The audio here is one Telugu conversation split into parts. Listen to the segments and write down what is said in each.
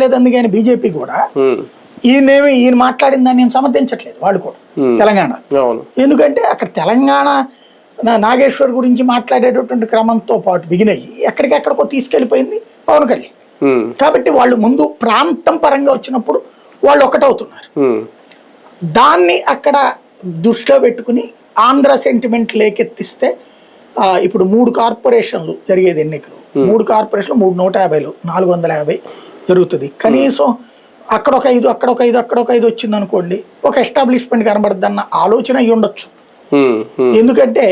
సమర్థించట్లేదు అందుకని బీజేపీ కూడా ఈయన మాట్లాడిన దాన్ని ఏం సమర్థించట్లేదు వాళ్ళు కూడా తెలంగాణ. ఎందుకంటే అక్కడ తెలంగాణ నాగేశ్వర్ గురించి మాట్లాడేటటువంటి క్రమంతో పాటు బిగిన్ అయ్యి ఎక్కడికెక్కడికో తీసుకెళ్లిపోయింది పవన్ కళ్యాణ్. కాబట్టి వాళ్ళు ముందు ప్రాంతం పరంగా వచ్చినప్పుడు వాళ్ళు ఒకటవుతున్నారు. దాన్ని అక్కడ దృష్టిలో పెట్టుకుని ఆంధ్ర సెంటిమెంట్ లేకెత్తిస్తే ఇప్పుడు 3 కార్పొరేషన్లు జరిగేది ఎన్నికలు, 3 కార్పొరేషన్లు 350 450 జరుగుతుంది. కనీసం అక్కడొక 5 అక్కడొక 5 అక్కడొక 5 వచ్చింది అనుకోండి, ఒక ఎస్టాబ్లిష్మెంట్ కనబడద్దు అన్న ఆలోచన అయ్యి ఉండొచ్చు. ఎందుకంటే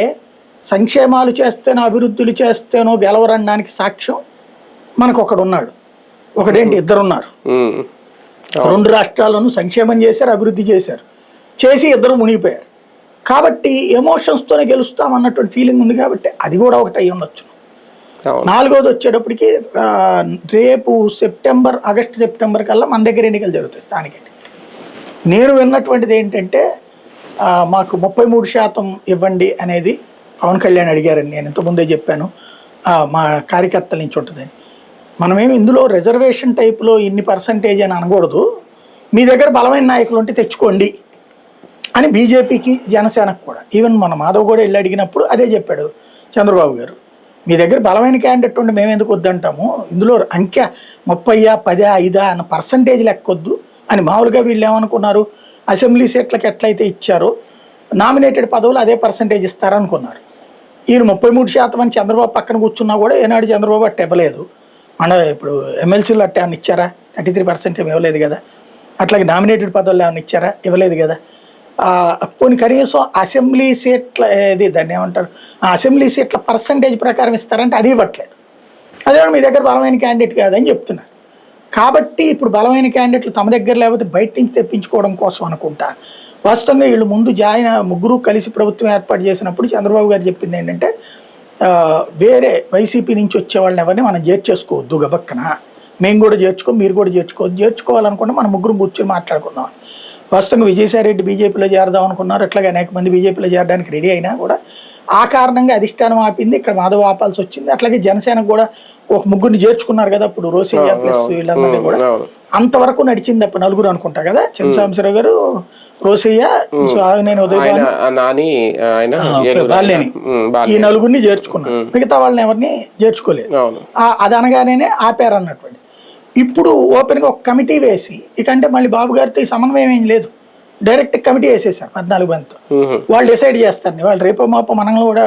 సంక్షేమాలు చేస్తేనో అభివృద్ధులు చేస్తేనో గెలవరనడానికి సాక్ష్యం మనకు ఒకడున్నాడు, ఒకటేంటి ఇద్దరున్నారు. 2 రాష్ట్రాల్లోనూ సంక్షేమం చేశారు, అభివృద్ధి చేశారు, చేసి ఇద్దరు మునిగిపోయారు. కాబట్టి ఎమోషన్స్తోనే గెలుస్తామన్నటువంటి ఫీలింగ్ ఉంది. కాబట్టి అది కూడా ఒకటి అయ్యి ఉండొచ్చు. 4వది వచ్చేటప్పటికి రేపు ఆగస్టు సెప్టెంబర్ కల్లా మన దగ్గర ఎన్నికలు జరుగుతాయి స్థానిక. నేను విన్నటువంటిది ఏంటంటే మాకు 33% ఇవ్వండి అనేది పవన్ కళ్యాణ్ అడిగారని నేను ఇంతకుముందే చెప్పాను, మా కార్యకర్తల నుంచి ఉంటుందని. మనమేమి ఇందులో రిజర్వేషన్ టైప్లో ఇన్ని పర్సంటేజ్ అని అనకూడదు, మీ దగ్గర బలమైన నాయకులు ఉంటే తెచ్చుకోండి అని బీజేపీకి జనసేనకు కూడా. ఈవెన్ మన మాధవ్ కూడా వెళ్ళి అడిగినప్పుడు అదే చెప్పాడు చంద్రబాబు గారు, మీ దగ్గర బలమైన క్యాండిడేట్ ఉండి మేము ఎందుకు వద్దంటాము, ఇందులో అంకె 30, 10, 5 అన్న పర్సంటేజ్ లెక్కొద్దు అని. మామూలుగా వీళ్ళు ఏమనుకున్నారు, అసెంబ్లీ సీట్లకు ఎట్లయితే ఇచ్చారో నామినేటెడ్ పదవులు అదే పర్సంటేజ్ ఇస్తారనుకున్నారు. ఈయన 33% అని చంద్రబాబు పక్కన కూర్చున్నా కూడా ఏనాడు చంద్రబాబు అట్ట ఇవ్వలేదు. మన ఇప్పుడు ఎమ్మెల్సీలు అట్టే ఏమన్నా ఇచ్చారా? 33% ఏమి ఇవ్వలేదు కదా. అట్లాగే నామినేటెడ్ పదవులు ఏమన్నా ఇచ్చారా? ఇవ్వలేదు కదా. కొన్ని కనీసం అసెంబ్లీ సీట్ల దాన్ని ఏమంటారు, అసెంబ్లీ సీట్ల పర్సంటేజ్ ప్రకారం ఇస్తారంటే అది ఇవ్వట్లేదు. అదే మీ దగ్గర బలమైన క్యాండిడేట్ కాదని చెప్తున్నారు. కాబట్టి ఇప్పుడు బలమైన క్యాండిడేట్లు తమ దగ్గర లేకపోతే బయట నుంచి తెప్పించుకోవడం కోసం అనుకుంటా. వాస్తవంగా వీళ్ళు ముందు ముగ్గురు కలిసి ప్రభుత్వం ఏర్పాటు చేసినప్పుడు చంద్రబాబు గారు చెప్పింది ఏంటంటే, వేరే వైసీపీ నుంచి వచ్చే వాళ్ళని ఎవరిని మనం చేర్చేసుకోవద్దు గబక్కన, మేము కూడా మీరు కూడా చేర్చుకోవాలనుకుంటే మనం ముగ్గురు కూర్చొని మాట్లాడుకుందాం. వాస్తవంగా విజయసాయిరెడ్డి బీజేపీలో చేరదాం అనుకున్నారు, అట్లాగే అనేక మంది బీజేపీలో చేరడానికి రెడీ అయినా కూడా ఆ కారణంగా అధిష్టానం ఆపింది, ఇక్కడ మాధవ్ ఆపాల్సి వచ్చింది. అట్లాగే జనసేనకు కూడా ఒక ముగ్గురిని చేర్చుకున్నారు కదా అప్పుడు, రోసయ్య ప్లస్ వీళ్ళందరినీ కూడా. అంతవరకు నడిచింది అప్పుడు 4 అనుకుంటా కదా, చంద్రశేఖరరావు గారు, రోసయ్య, నేను ఉదయభాని, ఈ 4 చేర్చుకున్నారు. మిగతా వాళ్ళని ఎవరిని చేర్చుకోలేదు. అది అనగానే ఆపారు అన్నటువంటి. ఇప్పుడు ఓపెన్గా ఒక కమిటీ వేసి, ఇకంటే మళ్ళీ బాబు గారితో ఈ సమన్వయం ఏం లేదు, డైరెక్ట్ కమిటీ వేసేసారు 14 మందితో. వాళ్ళు డిసైడ్ చేస్తారు, వాళ్ళు రేపో మాపో మనం కూడా